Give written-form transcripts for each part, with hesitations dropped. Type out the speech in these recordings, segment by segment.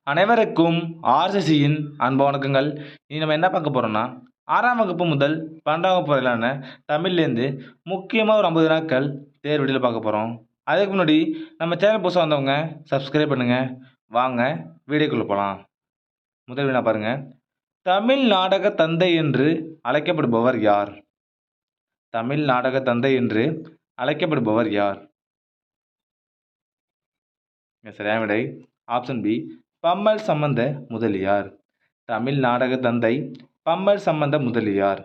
அனைவருக்கும் ஆர்சிசியின் அன்பு வணக்கங்கள். இனி நம்ம என்ன பார்க்க போறோம்னா, 6ஆம் வகுப்பு முதல் 12ஆம் வகுப்பு வரையிலான தமிழ்லேருந்து முக்கியமா ஒரு 50 வினாக்கள் தேர்வு வீடியோல பார்க்க போறோம். அதுக்கு முன்னாடி நம்ம சேனல் புதுசா வந்தவங்க சப்ஸ்கிரைப் பண்ணுங்க. வாங்க வீடியோக்குள்ள போலாம். முதல் வினா பாருங்க. தமிழ் நாடக தந்தை என்று அழைக்கப்படுபவர் யார்? தமிழ் நாடக தந்தை என்று அழைக்கப்படுபவர் யார்? சரியான விடை ஆப்ஷன் பி, பம்மல் சம்பந்த முதலியார். தமிழ் நாடக தந்தை பம்மல் சம்பந்த முதலியார்.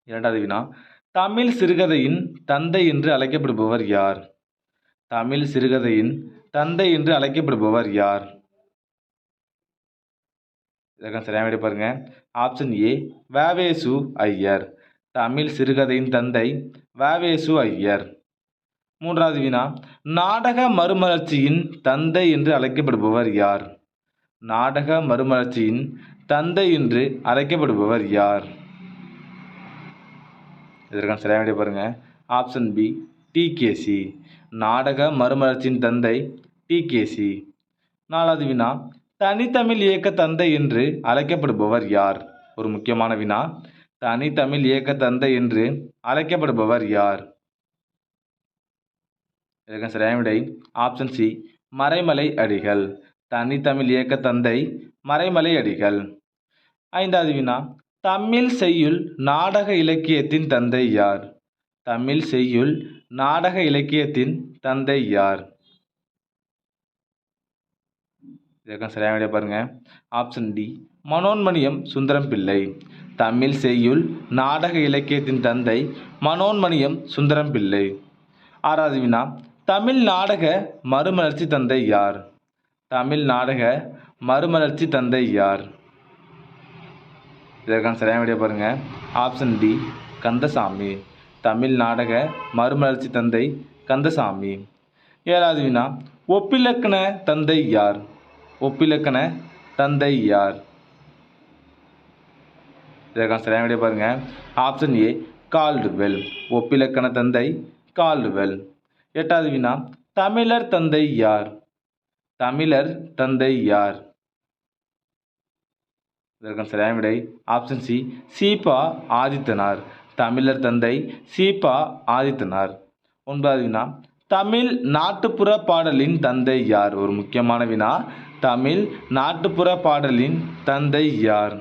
இரண்டாவது வினா, தமிழ் சிறுகதையின் தந்தை என்று அழைக்கப்படுபவர் யார்? தமிழ் சிறுகதையின் தந்தை என்று அழைக்கப்படுபவர் யார்? இதற்கான சரியான விடை பாருங்க. ஆப்ஷன் ஏ, வ.வே.சு. ஐயர். தமிழ் சிறுகதையின் தந்தை வ.வே.சு. ஐயர். மூன்றாவது வினா, நாடக மறுமலர்ச்சியின் தந்தை என்று அழைக்கப்படுபவர் யார்? நாடக மறுமலர்ச்சியின் தந்தை என்று அழைக்கப்படுபவர் யார்? இதற்கான சரியான விடை பாருங்க. ஆப்ஷன் பி, டி.கே.சி. நாடக மறுமலர்ச்சியின் தந்தை டி.கே.சி. நாலாவது வினா, தனித்தமிழ் இயக்க தந்தை என்று அழைக்கப்படுபவர் யார்? ஒரு முக்கியமான வினா. தனித்தமிழ் இயக்க தந்தை என்று அழைக்கப்படுபவர் யார்? இதற்கான சரியான விடை ஆப்ஷன் சி, மறைமலை அடிகள். தனித்தமிழ் இயக்க தந்தை மறைமலை அடிகள். ஐந்தாவது வினா, தமிழ் செய்யுள் நாடக இலக்கியத்தின் தந்தை யார்? தமிழ் செய்யுள் நாடக இலக்கியத்தின் தந்தை யார்? இதற்கான சரியான விடை பாருங்க. Option D, Manonmaniam Sundaram Pillai. தமிழ் செய்யுள் நாடக இலக்கியத்தின் தந்தை மனோன்மணியம் சுந்தரம் பிள்ளை. ஆறாவது வினா, தமிழ் நாடக மறுமலர்ச்சி தந்தை யார்? தமிழ் நாடக மறுமலர்ச்சி தந்தை யார்? இதற்கான சரியான விடை பாருங்க. Option D, Kandasamy. தமிழ் நாடக மறுமலர்ச்சி தந்தை கந்தசாமி. ஏழாவது வினா, ஒப்பிலக்கண தந்தை யார்? ஒப்பிலக்கண தந்தை யார்? இதற்கான சரியான விடை பாருங்க. ஆப்ஷன் ஏ, கால்டுவெல். ஒப்பிலக்கண தந்தை கால்டுவெல். எட்டாவது வினா, தமிழர் தந்தை யார்? தமிழர் தந்தை யார்? இதற்கான சரியான விடை ஆப்ஷன் சி, சீபா ஆதித்தனார். தமிழர் தந்தை சீபா ஆதித்தனார். ஒன்பதாவது வினா, தமிழ் நாட்டுப்புற பாடலின் தந்தை யார்? ஒரு முக்கியமான வினா. தமிழ் நாட்டுப்புற பாடலின் தந்தை யார்?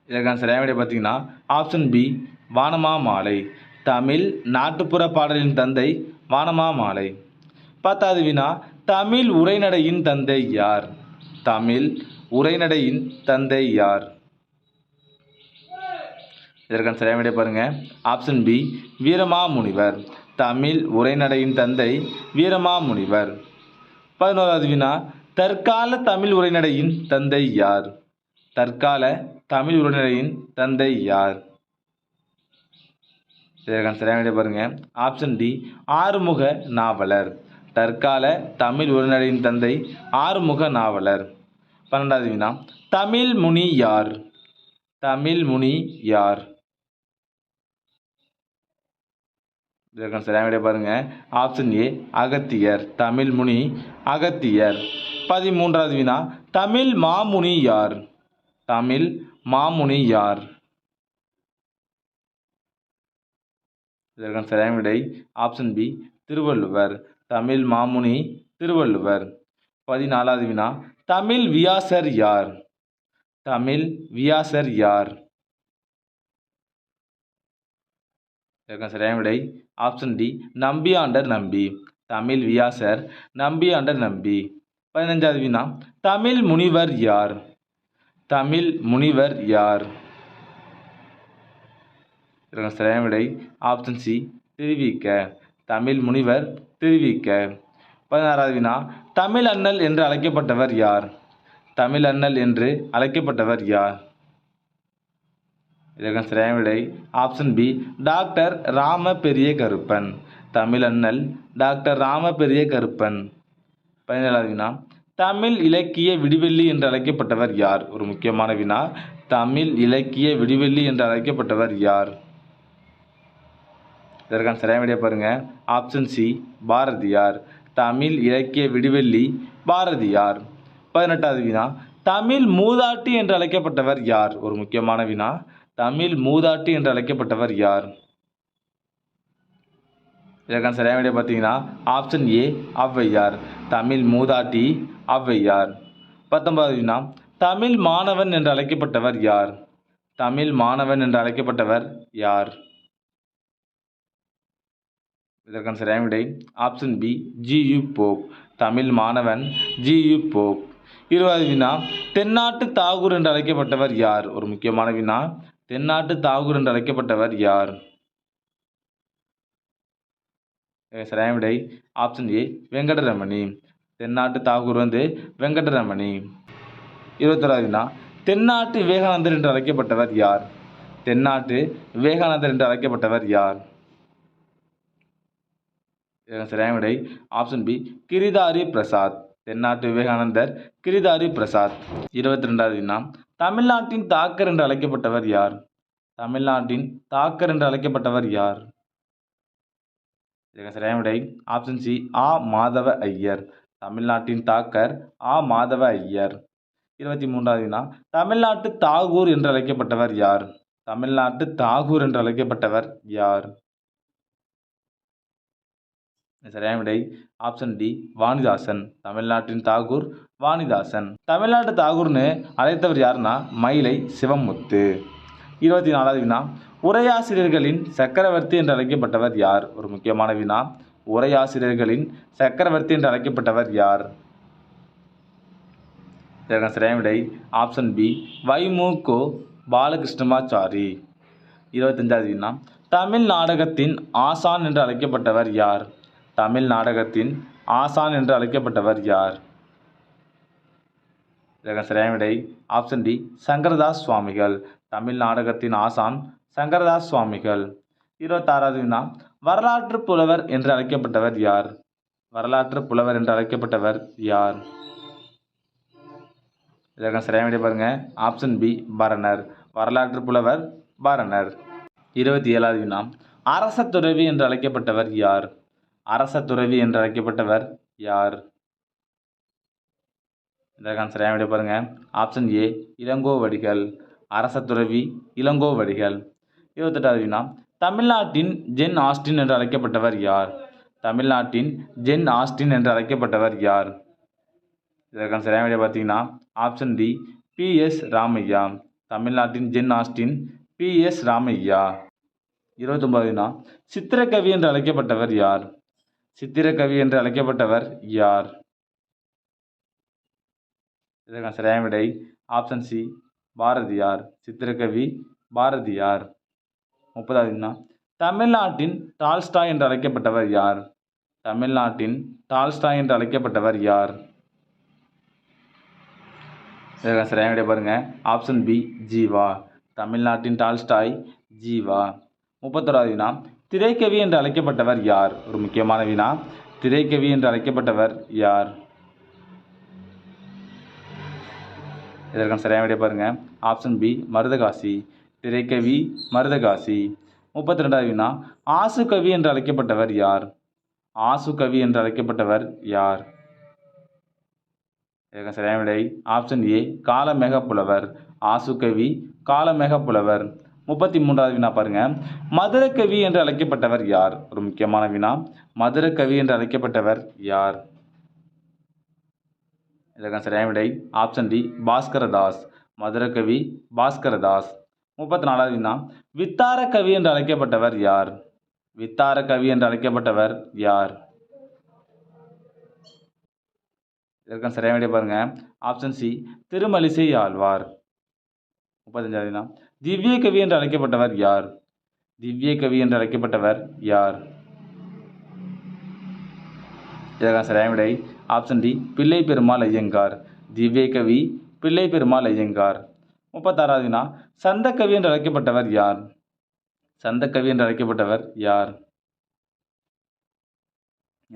இதற்கான சரியான விடை பார்த்தீங்கன்னா ஆப்ஷன் பி, வானமாமலை. தமிழ் நாட்டுப்புற பாடலின் தந்தை வானமாமலை. பத்தாவது வினா, தமிழ் உரைநடையின் தந்தை யார்? தமிழ் உரைநடையின் தந்தை யார்? இதற்கான சரியான விடை பாருங்க. Option B, Veeramamunivar. தமிழ் உரைநடையின் தந்தை வீரமாமுனிவர். 11வது வினா, தற்கால தமிழ் உரைநடையின் தந்தை யார்? தற்கால தமிழ் உரைநடையின் தந்தை யார்? இதற்கான சரியான விடை பாருங்க. ஆப்ஷன் டி, ஆறுமுக நாவலர். தற்கால தமிழ் உரைநடையின் தந்தை ஆறுமுக நாவலர். 12வது வினா, தமிழ் முனி யார்? தமிழ் முனி யார்? இதற்கான சரியான விடை பாருங்க. Option A, Agathiyar. தமிழ் முனி அகத்தியர். 13வது வினா, தமிழ் மாமுனி யார்? தமிழ் மாமுனி யார்? இதற்கான சரியான விடை ஆப்ஷன் பி, திருவள்ளுவர். தமிழ் மாமுனி திருவள்ளுவர். 14வது வினா, தமிழ் வியாசர் யார்? தமிழ் வியாசர் யார்? இதற்கான சரியான விடை ஆப்ஷன் டி, நம்பியாண்டர் நம்பி. தமிழ் வியாசர் நம்பியாண்டர் நம்பி. 15வது வினா, தமிழ் முனிவர் யார்? தமிழ் முனிவர் யார்? இதற்கான சரியான விடை ஆப்ஷன் சி, திருவிக. தமிழ் முனிவர் திருவிக. 16வது வினா, தமிழ் அண்ணல் என்று அழைக்கப்பட்டவர் யார்? தமிழ் அண்ணல் என்று அழைக்கப்பட்டவர் யார்? இதற்கான சரியான விடை ஆப்ஷன் பி, டாக்டர் ராம பெரிய கருப்பன். தமிழ் அண்ணல் டாக்டர் ராம பெரிய கருப்பன். 17வது வினா, தமிழ் இலக்கிய விடிவெள்ளி என்று அழைக்கப்பட்டவர் யார்? ஒரு முக்கியமான வினா. தமிழ் இலக்கிய விடிவெள்ளி என்று அழைக்கப்பட்டவர் யார்? இதற்கான சரியான விடை பாருங்க. Option C, Bharathiyar. தமிழ் இலக்கிய விடிவெள்ளி பாரதியார். 18வது வினா தமிழ் மூதாட்டி என்று அழைக்கப்பட்டவர் யார்? ஒரு முக்கியமான வினா. தமிழ் மூதாட்டி என்று அழைக்கப்பட்டவர் யார்? இதற்கான சரியான விடை பார்த்தீங்கன்னா ஆப்ஷன் ஏ ஔவையார். தமிழ் மூதாட்டி ஔவையார். 19வது வினா தமிழ் மாணவன் என்று அழைக்கப்பட்டவர் யார்? தமிழ் மாணவன் என்று அழைக்கப்பட்டவர் யார்? இதற்கான சரியான விடை option B GU. Pope. Tamil மாணவன் ஜி.யு. போப். 20வது வினா தென்னாட்டு தாகூர் என்று அழைக்கப்பட்டவர் யார்? ஒரு முக்கியமான வினா. தென்னாட்டு தாகூர் என்று அழைக்கப்பட்டவர் யார்? சரியான விடை ஆப்ஷன் ஏ வெங்கடரமணி. தென்னாட்டு தாகூர் வெங்கடரமணி. 21வது வினா தென்னாட்டு விவேகானந்தர் என்று அழைக்கப்பட்டவர் யார்? தென்னாட்டு விவேகானந்தர் என்று அழைக்கப்பட்டவர் யார்? சரியான விடை ஆப்ஷன் பி கிரிதாரி பிரசாத். தென்னாட்டு விவேகானந்தர் கிரிதாரி பிரசாத். 22வது வினா தமிழ்நாட்டின் தாக்கர் என்று அழைக்கப்பட்டவர் யார்? தமிழ்நாட்டின் தாக்கர் என்று அழைக்கப்பட்டவர் யார்? சரியான விடை ஆப்ஷன் சி ஆ மாதவ ஐயர். தமிழ்நாட்டின் தாக்கர் ஆ மாதவ ஐயர். 23வது வினா தமிழ்நாட்டு தாகூர் என்று அழைக்கப்பட்டவர் யார்? தமிழ்நாட்டு தாகூர் என்று அழைக்கப்பட்டவர் யார்? சரியான விடை ஆப்ஷன் டி வாணிதாசன். தமிழ்நாட்டின் தாகூர் வாணிதாசன். தமிழ்நாட்டு தாகூர்னு அழைத்தவர் யாருன்னா மயிலை சிவமுத்து. 24வது வினா உரையாசிரியர்களின் சக்கரவர்த்தி என்று அழைக்கப்பட்டவர் யார்? ஒரு முக்கியமான வினா. உரையாசிரியர்களின் சக்கரவர்த்தி என்று அழைக்கப்பட்டவர் யார்? இதற்கான சரியான விடை ஆப்ஷன் பி வை.மு.கோ. பாலகிருஷ்ணமாச்சாரி. 25வது வினா தமிழ் நாடகத்தின் ஆசான் என்று அழைக்கப்பட்டவர் யார்? தமிழ் நாடகத்தின் ஆசான் என்று அழைக்கப்பட்டவர் யார்? இதற்கான சரியான விடை ஆப்ஷன் டி சங்கரதாஸ் சுவாமிகள். தமிழ் நாடகத்தின் ஆசான் சங்கரதாஸ் சுவாமிகள். 26வது வினா வரலாற்று புலவர் என்று அழைக்கப்பட்டவர் யார்? வரலாற்று புலவர் என்று அழைக்கப்பட்டவர் யார்? இதற்கான சரியான விடை பாருங்க ஆப்ஷன் பி பரணர். வரலாற்று புலவர் பரணர். 27வது வினா அரச துறவி என்று அழைக்கப்பட்டவர் யார்? அரச துறவி என்று அழைக்கப்பட்டவர் யார்? இதற்கான சரியான விடை பாருங்க ஆப்ஷன் ஏ இளங்கோவடிகள். அரச துறவி இளங்கோவடிகள். 28வது வினா தமிழ்நாட்டின் ஜென் ஆஸ்டின் என்று அழைக்கப்பட்டவர் யார்? தமிழ்நாட்டின் ஜென் ஆஸ்டின் என்று அழைக்கப்பட்டவர் யார்? இதற்கான சரியான விடை பார்த்தீங்கன்னா ஆப்ஷன் டி பி.எஸ். ராமையா. தமிழ்நாட்டின் ஜென் ஆஸ்டின் பி.எஸ். ராமையா. 29வது வினா சித்திரக்கவி என்று அழைக்கப்பட்டவர் யார்? சித்திரக்கவி என்று அழைக்கப்பட்டவர் யார்? இதற்கான சரியான விடை ஆப்ஷன் சி பாரதியார். சித்திரக்கவி பாரதியார். 30வது வினா தமிழ்நாட்டின் டால்ஸ்டாய் என்று அழைக்கப்பட்டவர் யார்? தமிழ்நாட்டின் டால்ஸ்டாய் என்று அழைக்கப்பட்டவர் யார்? இதற்கான சரியான விடை பாருங்க ஆப்ஷன் பி ஜீவா. தமிழ்நாட்டின் டால்ஸ்டாய் ஜீவா. 31வது வினா திரைக்கவி என்று அழைக்கப்பட்டவர் யார்? ஒரு முக்கியமான வினா. திரைக்கவி என்று அழைக்கப்பட்டவர் யார்? இதற்கான சரியான விடை பாருங்க ஆப்ஷன் பி மருதகாசி. திரைக்கவி மருதகாசி. 32வது வினா ஆசு கவி என்று அழைக்கப்பட்டவர் யார்? ஆசு கவி என்று அழைக்கப்பட்டவர் யார்? இதற்கான சரியான விடை ஆப்ஷன் ஏ காலமேக புலவர். ஆசு கவி காலமேக புலவர். 33வது வினா பாருங்க மதுரக்கவி என்று அழைக்கப்பட்டவர் யார்? ஒரு முக்கியமான வினா. மதுரக்கவி என்று அழைக்கப்பட்டவர் யார்? இதற்கான சரியான விடை ஆப்ஷன் டி பாஸ்கரதாஸ். மதுரக்கவி பாஸ்கரதாஸ். 34வது வினா வித்தார கவி என்று அழைக்கப்பட்டவர் யார்? வித்தார கவி என்று அழைக்கப்பட்டவர் யார்? இதற்கான சரியான விடை பாருங்க ஆப்ஷன் சி திருமலிசை ஆழ்வார். 35வது வினா திவ்ய கவி என்று அழைக்கப்பட்டவர் யார்? திவ்ய கவி என்று அழைக்கப்பட்டவர் யார்? இதற்கான சரியான விடை ஆப்ஷன் டி பிள்ளை பெருமாள் ஐயங்கார். திவ்ய கவி பிள்ளை பெருமாள் ஐயங்கார். 36வது வினா சந்தக்கவி என்று அழைக்கப்பட்டவர் யார்? சந்தக்கவி என்று அழைக்கப்பட்டவர் யார்?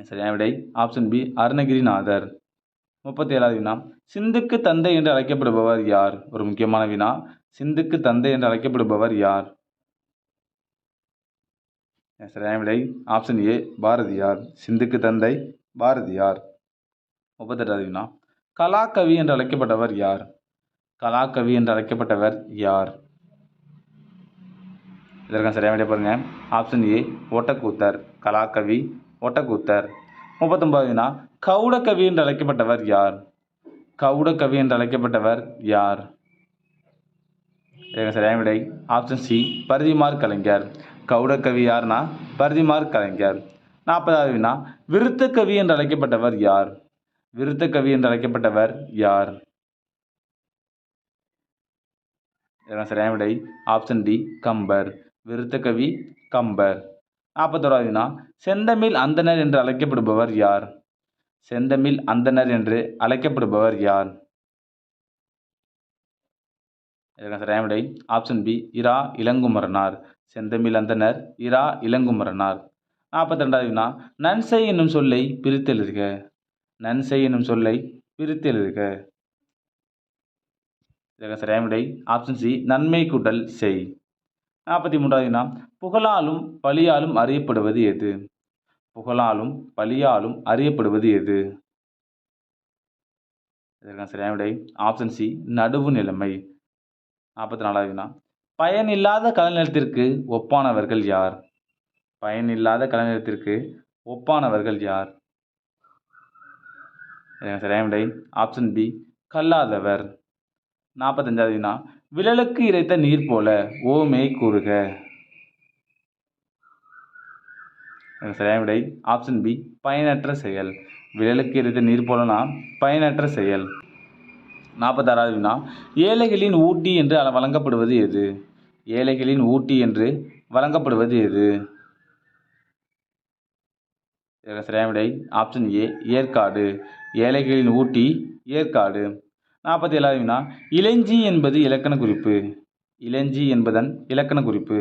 சரியான விடை ஆப்ஷன் பி அருணகிரிநாதர். 37வது வினா சிந்துக்கு தந்தை என்று அழைக்கப்படுபவர் யார்? ஒரு முக்கியமான வினா. சிந்துக்கு தந்தை என்று அழைக்கப்படுபவர் யார்? சரியான விடை ஆப்ஷன் ஏ பாரதியார். சிந்துக்கு தந்தை பாரதியார். 38வது வினா கலாக்கவி என்று அழைக்கப்பட்டவர் யார்? கலாக்கவி என்று அழைக்கப்பட்டவர் யார்? இதற்கான சரியான விடை பாருங்க. Option A Ottakoothar. கலாக்கவி ஒட்டக்கூத்தர். 39வது வினா கவுடக்கவி என்று அழைக்கப்பட்டவர் யார்? கவுடக்கவி என்று அழைக்கப்பட்டவர் யார்? இதற்கான சரியான விடை ஆப்ஷன் சி பரிதிமாற் கலைஞர். கவுடக்கவி யார்னா பரிதிமாற் கலைஞர். 40வது வினா விருத்தக்கவி என்று அழைக்கப்பட்டவர் யார்? விருத்தக்கவி என்று அழைக்கப்பட்டவர் யார்? இதற்கான சரியான விடை ஆப்ஷன் டி கம்பர். விருத்தக்கவி கம்பர். 41வது வினா செந்தமிழ் அந்தணர் என்று அழைக்கப்படுபவர் யார்? செந்தமிழ் அந்தணர் என்று அழைக்கப்படுபவர் யார்? இதற்கான சரியான விடை ஆப்ஷன் பி இரா இளங்குமரனார். செந்தமிழ் அந்தணர் இரா இளங்குமரனார். 42வது வினா நன்செய் என்னும் சொல்லை பிரித்தெழுதுக. நன்செய் என்னும் சொல்லை பிரித்தெழுதுக. இதற்கான சரியான விடை ஆப்ஷன் சி நன்மை கூட்டல் செய். 43வது வினா புகழாலும் பழியாலும் அறியப்படுவது எது? புகழாலும் பழியாலும் அறியப்படுவது எது? இதற்கான சரியான விடை ஆப்ஷன் சி நடுவு நிலைமை. 44வது வினா பயனில்லாத கலைநிலத்திற்கு ஒப்பானவர்கள் யார்? பயனில்லாத கலைநிலத்திற்கு ஒப்பானவர்கள் யார்? இதற்கான சரியான விடை ஆப்ஷன் பி கல்லாதவர். 45வது வினா விழலுக்கு இறைத்த நீர் போல ஓமை கூறுக. சரியான விடை ஆப்ஷன் பி பயனற்ற செயல். விழலுக்கு இறைத்த நீர் போலனா பயனற்ற செயல். 46வது வினா ஏழைகளின் ஊட்டி என்று வழங்கப்படுவது எது? ஏழைகளின் ஊட்டி என்று வழங்கப்படுவது எது? சரியான விடை ஆப்ஷன் ஏ ஏற்காடு. ஏழைகளின் ஊட்டி ஏற்காடு. 47வது வினா இலஞ்சி என்பது இலக்கண குறிப்பு. இலஞ்சி என்பதன் இலக்கண குறிப்பு.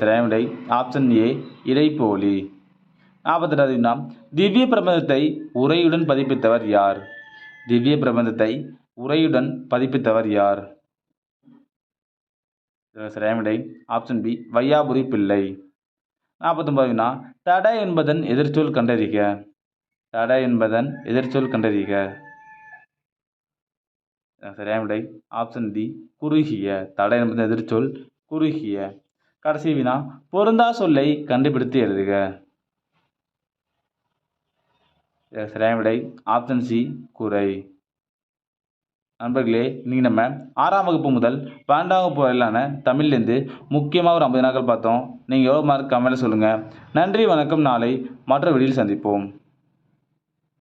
சரியான விடை ஆப்ஷன் ஏ இடைப்போலி. 48வது வினா திவ்ய பிரபந்தத்தை உரையுடன் பதிப்பித்தவர் யார்? திவ்ய பிரபந்தத்தை உரையுடன் பதிப்பித்தவர் யார்? சரியான விடை ஆப்ஷன் பி வையாபுரி பிள்ளை. 49வது வினா தட என்பதன் எதிர்ச்சொல் கண்டறிக. தட என்பதன் எதிர்ச்சொல் கண்டறிக. சரியான விடை ஆப்ஷன் டி குறுகிய. தட என்பதன் எதிர்ச்சொல் குறுகிய. கடைசி வினா பொருந்தா சொல்லை கண்டுபிடித்து எழுதுக. சரியான விடை ஆப்ஷன் சி குறை. நண்பர்களே, இன்னைக்கு நம்ம 6ஆம் வகுப்பு முதல் 12ஆம் வகுப்பு வரையிலான தமிழ்லேருந்து முக்கியமாக ஒரு 50 வினாக்கள் பார்த்தோம். நீங்கள் எவ்வளோ மார்க் கமெண்ட்டில் சொல்லுங்கள். நன்றி, வணக்கம். நாளை மற்ற வீடியோவில் சந்திப்போம்.